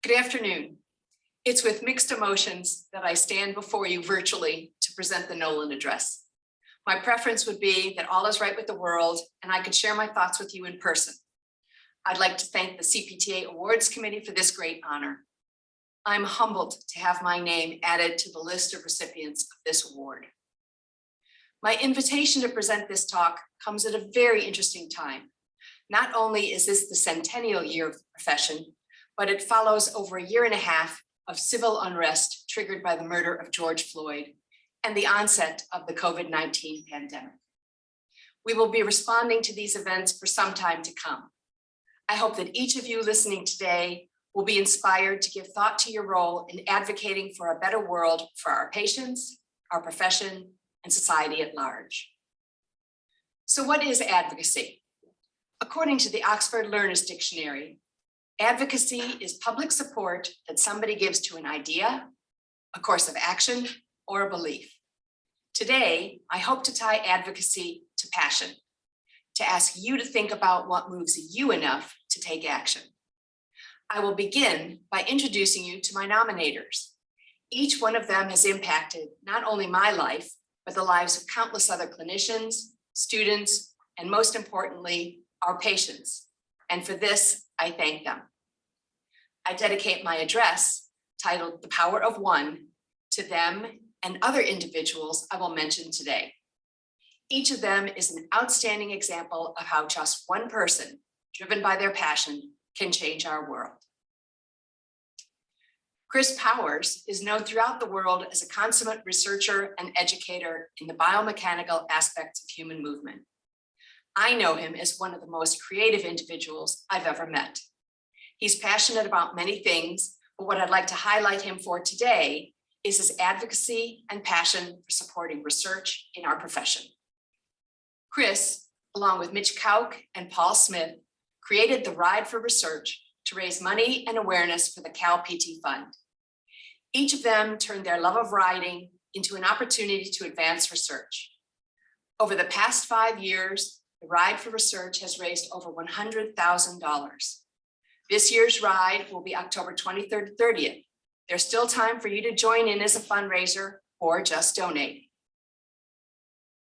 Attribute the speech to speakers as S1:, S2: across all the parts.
S1: Good afternoon. It's with mixed emotions that I stand before you virtually to present the Noland address. My preference would be that all is right with the world and I could share my thoughts with you in person. I'd like to thank the CPTA Awards Committee for this great honor. I'm humbled to have my name added to the list of recipients of this award. My invitation to present this talk comes at a very interesting time. Not only is this the centennial year of the profession, but it follows over a year and a half of civil unrest triggered by the murder of George Floyd and the onset of the COVID-19 pandemic. We will be responding to these events for some time to come. I hope that each of you listening today will be inspired to give thought to your role in advocating for a better world for our patients, our profession, and society at large. So what is advocacy? According to the Oxford Learner's Dictionary, advocacy is public support that somebody gives to an idea, a course of action, or a belief. Today, I hope to tie advocacy to passion, to ask you to think about what moves you enough to take action. I will begin by introducing you to my nominators. Each one of them has impacted not only my life, but the lives of countless other clinicians, students, and most importantly, our patients. And for this, I thank them. I dedicate my address, titled The Power of One, to them and other individuals I will mention today. Each of them is an outstanding example of how just one person, driven by their passion, can change our world. Chris Powers is known throughout the world as a consummate researcher and educator in the biomechanical aspects of human movement. I know him as one of the most creative individuals I've ever met. He's passionate about many things, but what I'd like to highlight him for today is his advocacy and passion for supporting research in our profession. Chris, along with Mitch Kauk and Paul Smith, created the Ride for Research to raise money and awareness for the Cal PT Fund. Each of them turned their love of riding into an opportunity to advance research. Over the past 5 years, the Ride for Research has raised over $100,000. This year's ride will be October 23rd to 30th. There's still time for you to join in as a fundraiser or just donate.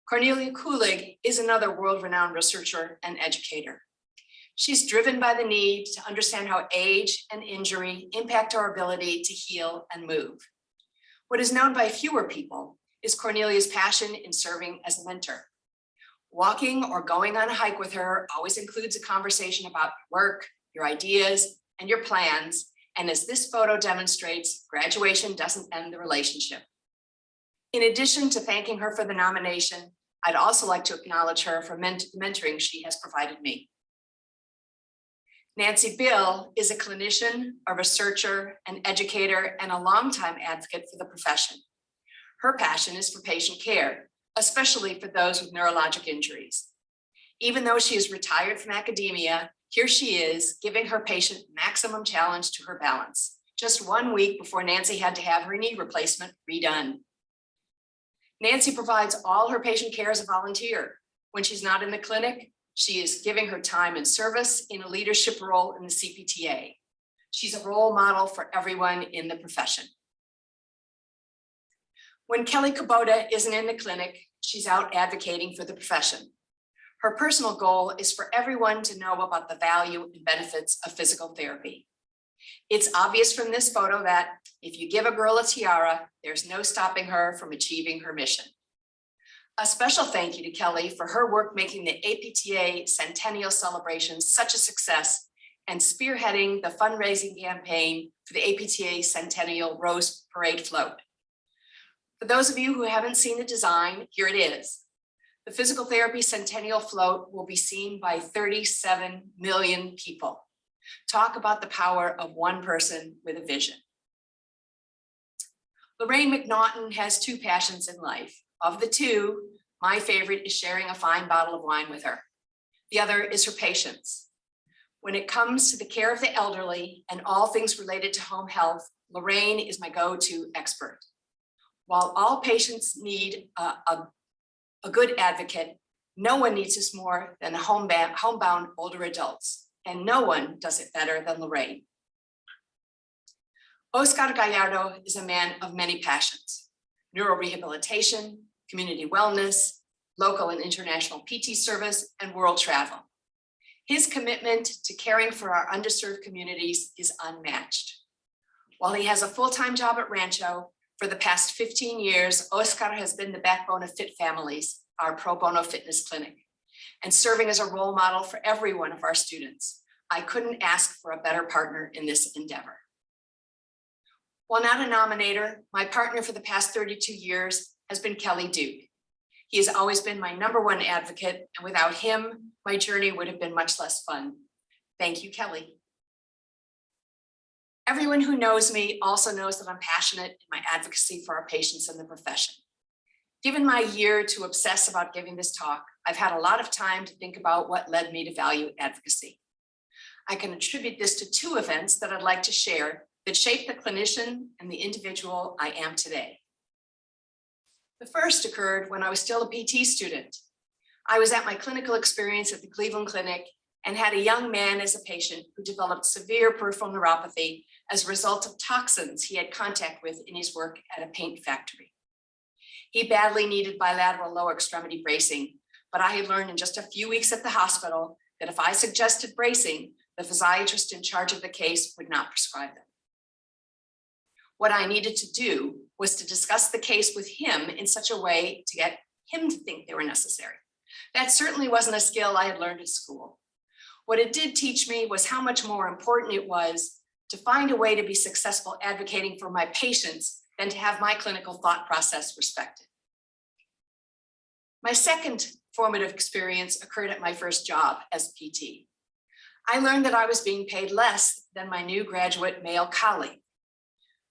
S1: Cornelia Kulig is another world-renowned researcher and educator. She's driven by the need to understand how age and injury impact our ability to heal and move. What is known by fewer people is Cornelia's passion in serving as a mentor. Walking or going on a hike with her always includes a conversation about your work, your ideas, and your plans. And as this photo demonstrates, graduation doesn't end the relationship. In addition to thanking her for the nomination, I'd also like to acknowledge her for the mentoring she has provided me. Nancy Bill is a clinician, a researcher, an educator, and a longtime advocate for the profession. Her passion is for patient care, especially for those with neurologic injuries. Even though she is retired from academia, here she is giving her patient maximum challenge to her balance, just 1 week before Nancy had to have her knee replacement redone. Nancy provides all her patient care as a volunteer. When she's not in the clinic, she is giving her time and service in a leadership role in the CPTA. She's a role model for everyone in the profession. When Kelly Kubota isn't in the clinic, she's out advocating for the profession. Her personal goal is for everyone to know about the value and benefits of physical therapy. It's obvious from this photo that if you give a girl a tiara, there's no stopping her from achieving her mission. A special thank you to Kelly for her work making the APTA Centennial Celebration such a success and spearheading the fundraising campaign for the APTA Centennial Rose Parade Float. For those of you who haven't seen the design, here it is. The Physical Therapy Centennial Float will be seen by 37 million people. Talk about the power of one person with a vision. Lorraine McNaughton has two passions in life. Of the two, my favorite is sharing a fine bottle of wine with her. The other is her patients. When it comes to the care of the elderly and all things related to home health, Lorraine is my go-to expert. While all patients need a good advocate, no one needs us more than homebound older adults, and no one does it better than Lorraine. Oscar Gallardo is a man of many passions: neurorehabilitation, community wellness, local and international PT service, and world travel. His commitment to caring for our underserved communities is unmatched. While he has a full-time job at Rancho, for the past 15 years, Oscar has been the backbone of Fit Families, our pro bono fitness clinic, and serving as a role model for every one of our students. I couldn't ask for a better partner in this endeavor. While not a nominator, my partner for the past 32 years has been Kelly Duke. He has always been my #1 advocate, and without him, my journey would have been much less fun. Thank you, Kelly. Everyone who knows me also knows that I'm passionate in my advocacy for our patients and the profession. Given my year to obsess about giving this talk, I've had a lot of time to think about what led me to value advocacy. I can attribute this to 2 events that I'd like to share that shaped the clinician and the individual I am today. The first occurred when I was still a PT student. I was at my clinical experience at the Cleveland Clinic and had a young man as a patient who developed severe peripheral neuropathy as a result of toxins he had contact with in his work at a paint factory. He badly needed bilateral lower extremity bracing, but I had learned in just a few weeks at the hospital that if I suggested bracing, the physiatrist in charge of the case would not prescribe them. What I needed to do was to discuss the case with him in such a way to get him to think they were necessary. That certainly wasn't a skill I had learned at school. What it did teach me was how much more important it was to find a way to be successful advocating for my patients than to have my clinical thought process respected. My second formative experience occurred at my first job as PT. I learned that I was being paid less than my new graduate male colleague.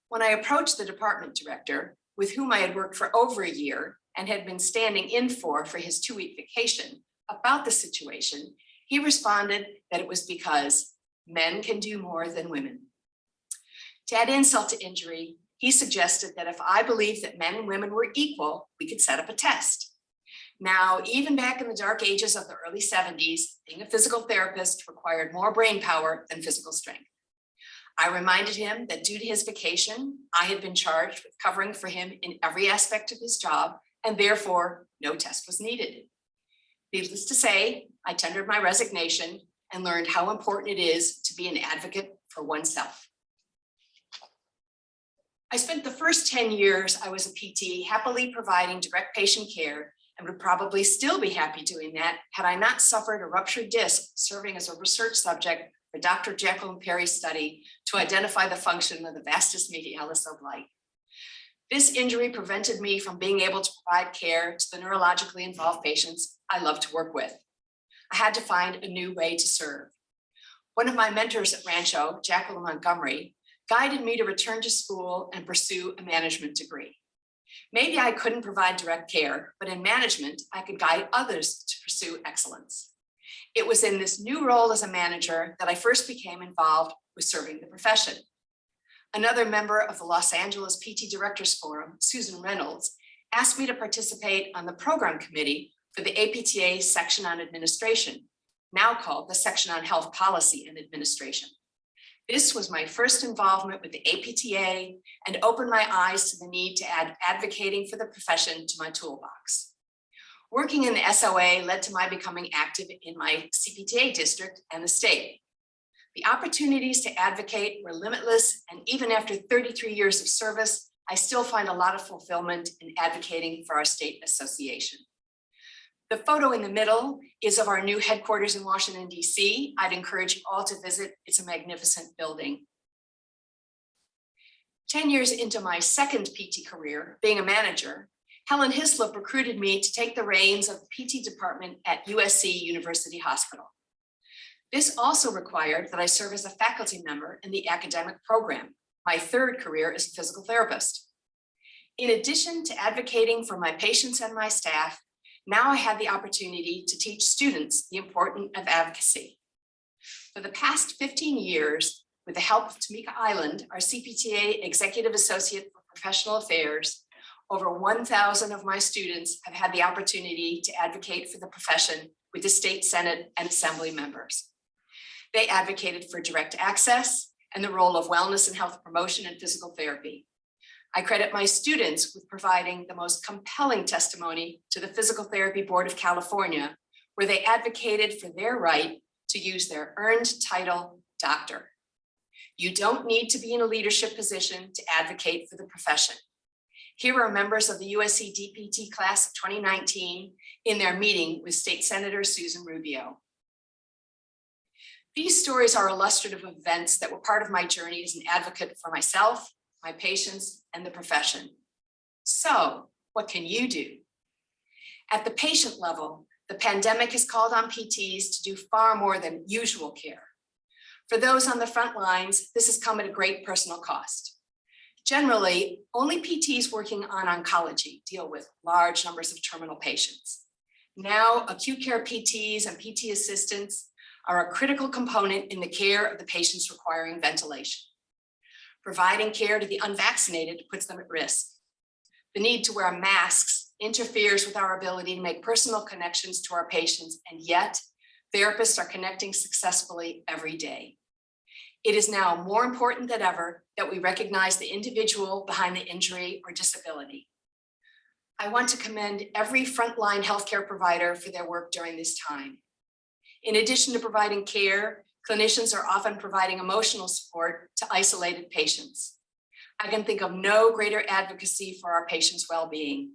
S1: When I approached the department director, with whom I had worked for over a year and had been standing in for his 2-week vacation, about the situation, he responded that it was because men can do more than women. To add insult to injury, he suggested that if I believed that men and women were equal, we could set up a test. Now, even back in the dark ages of the early 70s, being a physical therapist required more brain power than physical strength. I reminded him that due to his vacation, I had been charged with covering for him in every aspect of his job, and therefore no test was needed. Needless to say, I tendered my resignation and learned how important it is to be an advocate for oneself. I spent the first 10 years I was a PT happily providing direct patient care, and would probably still be happy doing that had I not suffered a ruptured disc serving as a research subject for Dr. Jacqueline Perry's study to identify the function of the vastus medialis of light. This injury prevented me from being able to provide care to the neurologically involved patients I love to work with. I had to find a new way to serve. One of my mentors at Rancho, Jacqueline Montgomery, guided me to return to school and pursue a management degree. Maybe I couldn't provide direct care, but in management, I could guide others to pursue excellence. It was in this new role as a manager that I first became involved with serving the profession. Another member of the Los Angeles PT Directors Forum, Susan Reynolds, asked me to participate on the program committee for the APTA section on administration, now called the section on health policy and administration. This was my first involvement with the APTA and opened my eyes to the need to add advocating for the profession to my toolbox. Working in the SOA led to my becoming active in my CPTA district and the state. The opportunities to advocate were limitless, and even after 33 years of service, I still find a lot of fulfillment in advocating for our state association. The photo in the middle is of our new headquarters in Washington, DC. I'd encourage you all to visit. It's a magnificent building. 10 years into my second PT career, being a manager, Helen Hislop recruited me to take the reins of the PT department at USC University Hospital. This also required that I serve as a faculty member in the academic program, my third career as a physical therapist. In addition to advocating for my patients and my staff, now I had the opportunity to teach students the importance of advocacy. For the past 15 years, with the help of Tamika Island, our CPTA Executive Associate for Professional Affairs, over 1,000 of my students have had the opportunity to advocate for the profession with the state Senate and Assembly members. They advocated for direct access and the role of wellness and health promotion and physical therapy. I credit my students with providing the most compelling testimony to the Physical Therapy Board of California, where they advocated for their right to use their earned title, doctor. You don't need to be in a leadership position to advocate for the profession. Here are members of the USC DPT class of 2019 in their meeting with State Senator Susan Rubio. These stories are illustrative of events that were part of my journey as an advocate for myself, my patients, and the profession. So, what can you do? At the patient level, the pandemic has called on PTs to do far more than usual care. For those on the front lines, this has come at a great personal cost. Generally, only PTs working on oncology deal with large numbers of terminal patients. Now, acute care PTs and PT assistants are a critical component in the care of the patients requiring ventilation. Providing care to the unvaccinated puts them at risk. The need to wear masks interferes with our ability to make personal connections to our patients, and yet therapists are connecting successfully every day. It is now more important than ever that we recognize the individual behind the injury or disability. I want to commend every frontline healthcare provider for their work during this time. In addition to providing care, clinicians are often providing emotional support to isolated patients. I can think of no greater advocacy for our patients' well-being.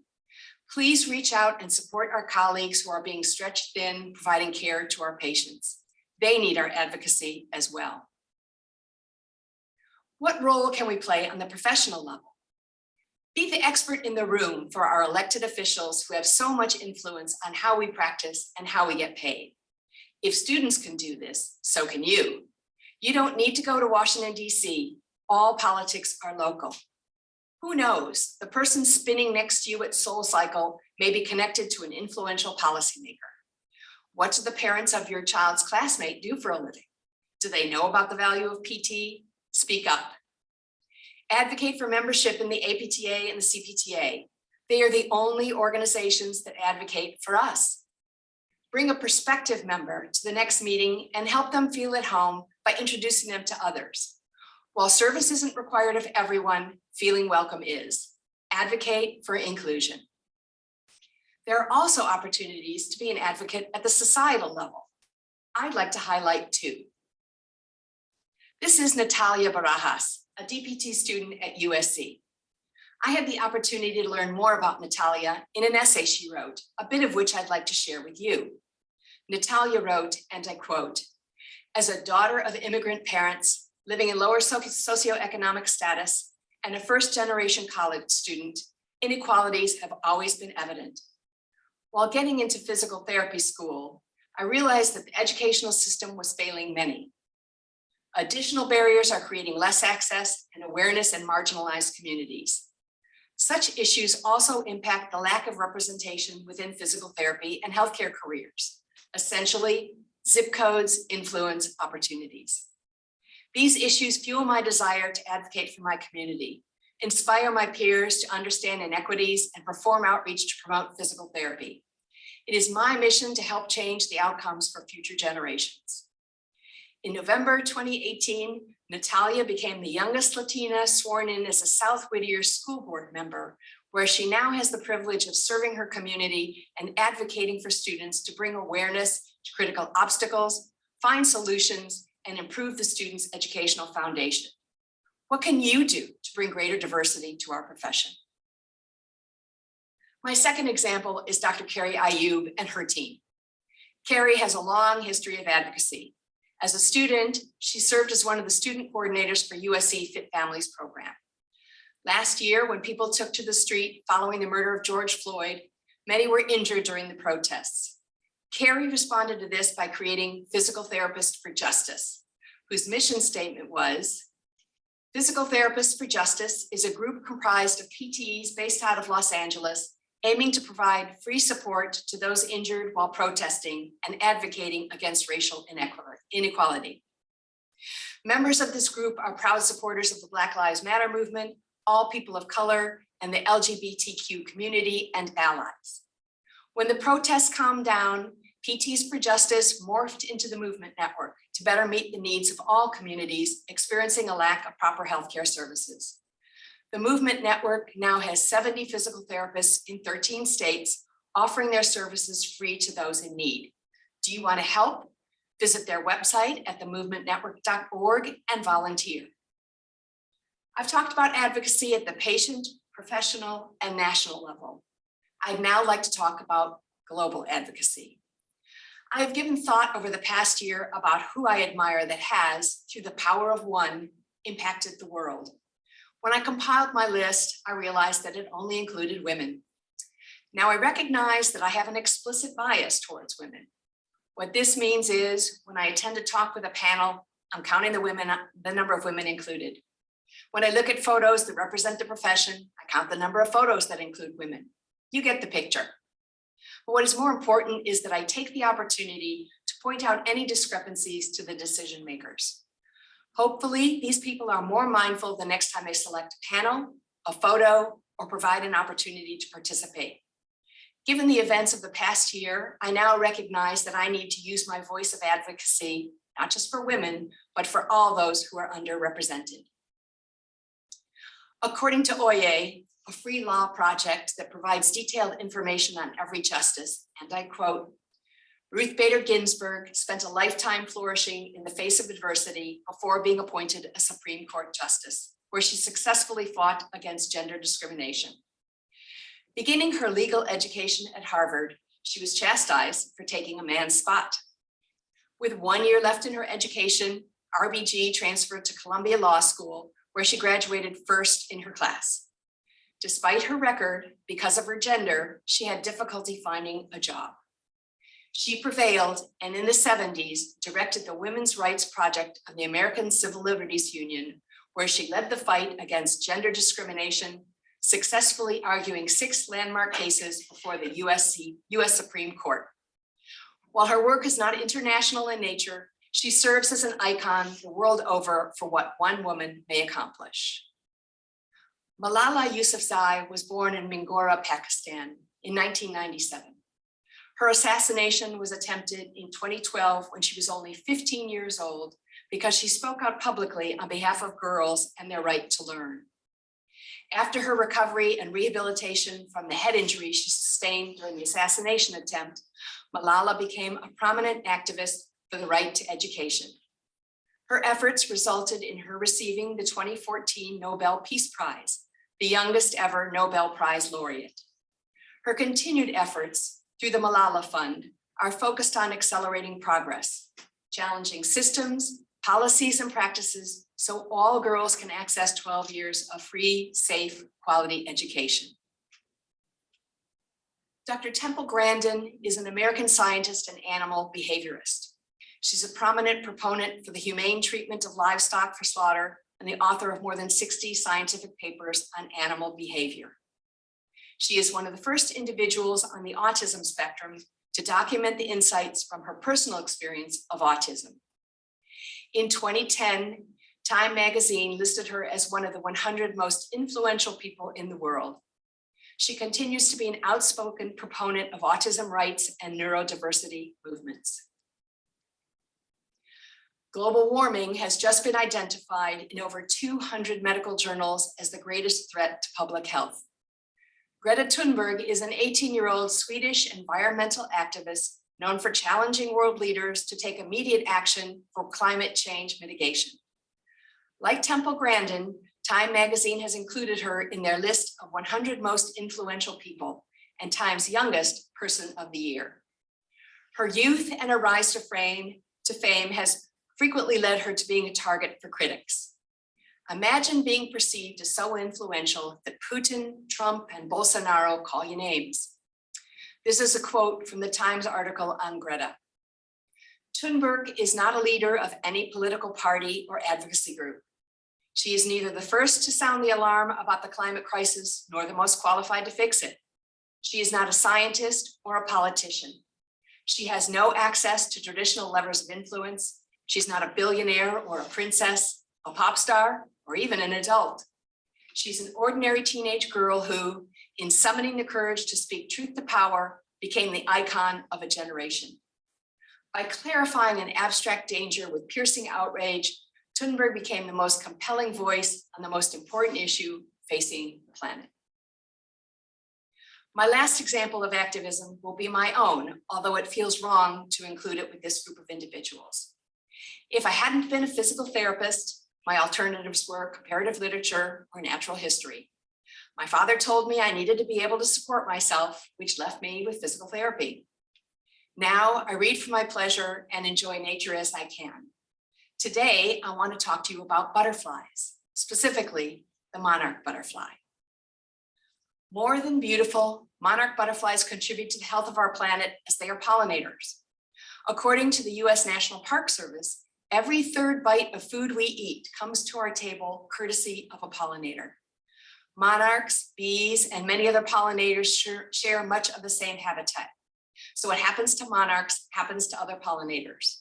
S1: Please reach out and support our colleagues who are being stretched thin, providing care to our patients. They need our advocacy as well. What role can we play on the professional level? Be the expert in the room for our elected officials who have so much influence on how we practice and how we get paid. If students can do this, so can you. You don't need to go to Washington, D.C. All politics are local. Who knows? The person spinning next to you at SoulCycle may be connected to an influential policymaker. What do the parents of your child's classmate do for a living? Do they know about the value of PT? Speak up. Advocate for membership in the APTA and the CPTA. They are the only organizations that advocate for us. Bring a prospective member to the next meeting and help them feel at home by introducing them to others. While service isn't required of everyone, feeling welcome is. Advocate for inclusion. There are also opportunities to be an advocate at the societal level. I'd like to highlight two. This is Natalia Barajas, a DPT student at USC. I had the opportunity to learn more about Natalia in an essay she wrote, a bit of which I'd like to share with you. Natalia wrote, and I quote, "As a daughter of immigrant parents living in lower socioeconomic status and a first-generation college student, inequalities have always been evident. While getting into physical therapy school, I realized that the educational system was failing many. Additional barriers are creating less access and awareness in marginalized communities. Such issues also impact the lack of representation within physical therapy and healthcare careers. Essentially, zip codes influence opportunities. These issues fuel my desire to advocate for my community, inspire my peers to understand inequities, and perform outreach to promote physical therapy. It is my mission to help change the outcomes for future generations." In November 2018, Natalia became the youngest Latina sworn in as a South Whittier School Board member, where she now has the privilege of serving her community and advocating for students to bring awareness to critical obstacles, find solutions, and improve the students' educational foundation. What can you do to bring greater diversity to our profession? My second example is Dr. Carrie Ayub and her team. Carrie has a long history of advocacy. As a student, she served as one of the student coordinators for USC Fit Families program. Last year, when people took to the street following the murder of George Floyd, many were injured during the protests. Carrie responded to this by creating Physical Therapists for Justice, whose mission statement was, "Physical Therapists for Justice is a group comprised of PTs based out of Los Angeles, aiming to provide free support to those injured while protesting and advocating against racial inequality. Members of this group are proud supporters of the Black Lives Matter movement, all people of color, and the LGBTQ community and allies. When the protests calmed down, PTs for Justice morphed into the Movement Network to better meet the needs of all communities experiencing a lack of proper healthcare services. The Movement Network now has 70 physical therapists in 13 states, offering their services free to those in need. Do you want to help? Visit their website at themovementnetwork.org and volunteer. I've talked about advocacy at the patient, professional, and national level. I'd now like to talk about global advocacy. I have given thought over the past year about who I admire that has, through the power of one, impacted the world. When I compiled my list, I realized that it only included women. Now I recognize that I have an explicit bias towards women. What this means is when I attend a talk with a panel, I'm counting the number of women included. When I look at photos that represent the profession, I count the number of photos that include women. You get the picture. But what is more important is that I take the opportunity to point out any discrepancies to the decision makers. Hopefully, these people are more mindful the next time they select a panel, a photo, or provide an opportunity to participate. Given the events of the past year, I now recognize that I need to use my voice of advocacy, not just for women, but for all those who are underrepresented. According to Oye, a free law project that provides detailed information on every justice, and I quote, Ruth Bader Ginsburg spent a lifetime flourishing in the face of adversity before being appointed a Supreme Court justice, where she successfully fought against gender discrimination. Beginning her legal education at Harvard, she was chastised for taking a man's spot. With 1 year left in her education, RBG transferred to Columbia Law School, where she graduated first in her class. Despite her record, because of her gender, she had difficulty finding a job. She prevailed and in the 70s directed the Women's Rights Project of the American Civil Liberties Union, where she led the fight against gender discrimination, successfully arguing 6 landmark cases before the US Supreme Court. While her work is not international in nature, she serves as an icon the world over for what one woman may accomplish. Malala Yousafzai was born in Mingora, Pakistan in 1997. Her assassination was attempted in 2012 when she was only 15 years old because she spoke out publicly on behalf of girls and their right to learn. After her recovery and rehabilitation from the head injury she sustained during the assassination attempt, Malala became a prominent activist for the right to education. Her efforts resulted in her receiving the 2014 Nobel Peace Prize, the youngest ever Nobel Prize laureate. Her continued efforts through the Malala Fund are focused on accelerating progress, challenging systems, policies, and practices so all girls can access 12 years of free, safe, quality education. Dr. Temple Grandin is an American scientist and animal behaviorist. She's a prominent proponent for the humane treatment of livestock for slaughter and the author of more than 60 scientific papers on animal behavior. She is one of the first individuals on the autism spectrum to document the insights from her personal experience of autism. In 2010, Time magazine listed her as one of the 100 most influential people in the world. She continues to be an outspoken proponent of autism rights and neurodiversity movements. Global warming has just been identified in over 200 medical journals as the greatest threat to public health. Greta Thunberg is an 18-year-old Swedish environmental activist known for challenging world leaders to take immediate action for climate change mitigation. Like Temple Grandin, Time magazine has included her in their list of 100 most influential people and Time's youngest person of the year. Her youth and her rise to fame has frequently led her to being a target for critics. Imagine being perceived as so influential that Putin, Trump, and Bolsonaro call you names. This is a quote from the Times article on Greta. Thunberg is not a leader of any political party or advocacy group. She is neither the first to sound the alarm about the climate crisis, nor the most qualified to fix it. She is not a scientist or a politician. She has no access to traditional levers of influence. She's not a billionaire or a princess, a pop star, or even an adult. She's an ordinary teenage girl who, in summoning the courage to speak truth to power, became the icon of a generation. By clarifying an abstract danger with piercing outrage, Thunberg became the most compelling voice on the most important issue facing the planet. My last example of activism will be my own, although it feels wrong to include it with this group of individuals. If I hadn't been a physical therapist, my alternatives were comparative literature or natural history. My father told me I needed to be able to support myself, which left me with physical therapy. Now I read for my pleasure and enjoy nature as I can. Today, I want to talk to you about butterflies, specifically the monarch butterfly. More than beautiful, monarch butterflies contribute to the health of our planet as they are pollinators. According to the US National Park Service, every third bite of food we eat comes to our table courtesy of a pollinator. Monarchs, bees, and many other pollinators share much of the same habitat. So what happens to monarchs happens to other pollinators.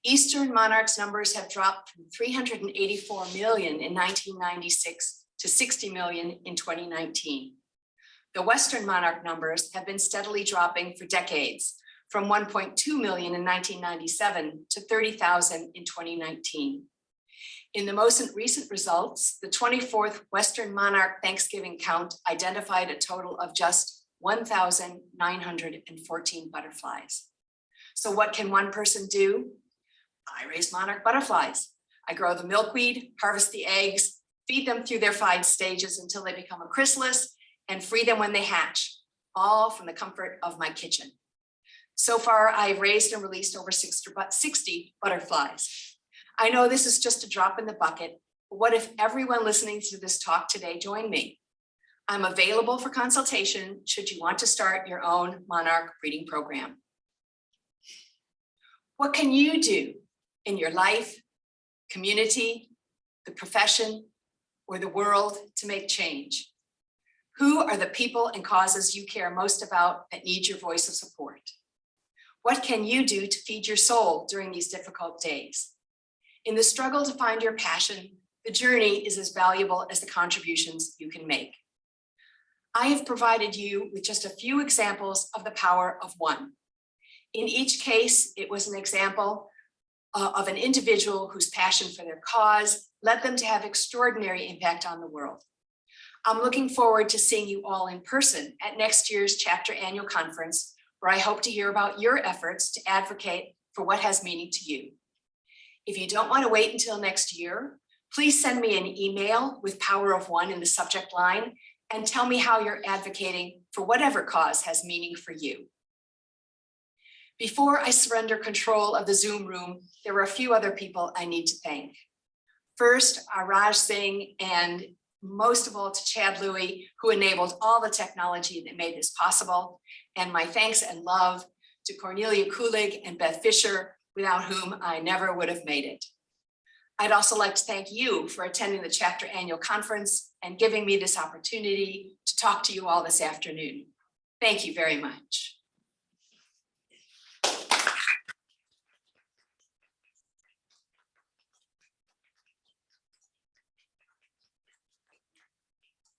S1: Eastern monarchs numbers have dropped from 384 million in 1996 to 60 million in 2019. The Western monarch numbers have been steadily dropping for decades, from 1.2 million in 1997 to 30,000 in 2019. In the most recent results, the 24th Western monarch Thanksgiving count identified a total of just 1,914 butterflies. So what can one person do? I raise monarch butterflies. I grow the milkweed, harvest the eggs, feed them through their 5 stages until they become a chrysalis, and free them when they hatch, all from the comfort of my kitchen. So far, I've raised and released over 60 butterflies. I know this is just a drop in the bucket, but what if everyone listening to this talk today joined me? I'm available for consultation should you want to start your own monarch breeding program. What can you do in your life, community, the profession, or the world to make change? Who are the people and causes you care most about that need your voice of support? What can you do to feed your soul during these difficult days? In the struggle to find your passion, the journey is as valuable as the contributions you can make. I have provided you with just a few examples of the power of one. In each case, it was an example of an individual whose passion for their cause led them to have extraordinary impact on the world. I'm looking forward to seeing you all in person at next year's chapter annual conference, where I hope to hear about your efforts to advocate for what has meaning to you. If you don't want to wait until next year, please send me an email with Power of One in the subject line and tell me how you're advocating for whatever cause has meaning for you. Before I surrender control of the Zoom room, there are a few other people I need to thank. First, Raj Singh, and most of all to Chad Louie, who enabled all the technology that made this possible. And my thanks and love to Cornelia Kulig and Beth Fisher, without whom I never would have made it. I'd also like to thank you for attending the chapter annual conference and giving me this opportunity to talk to you all this afternoon. Thank you very much.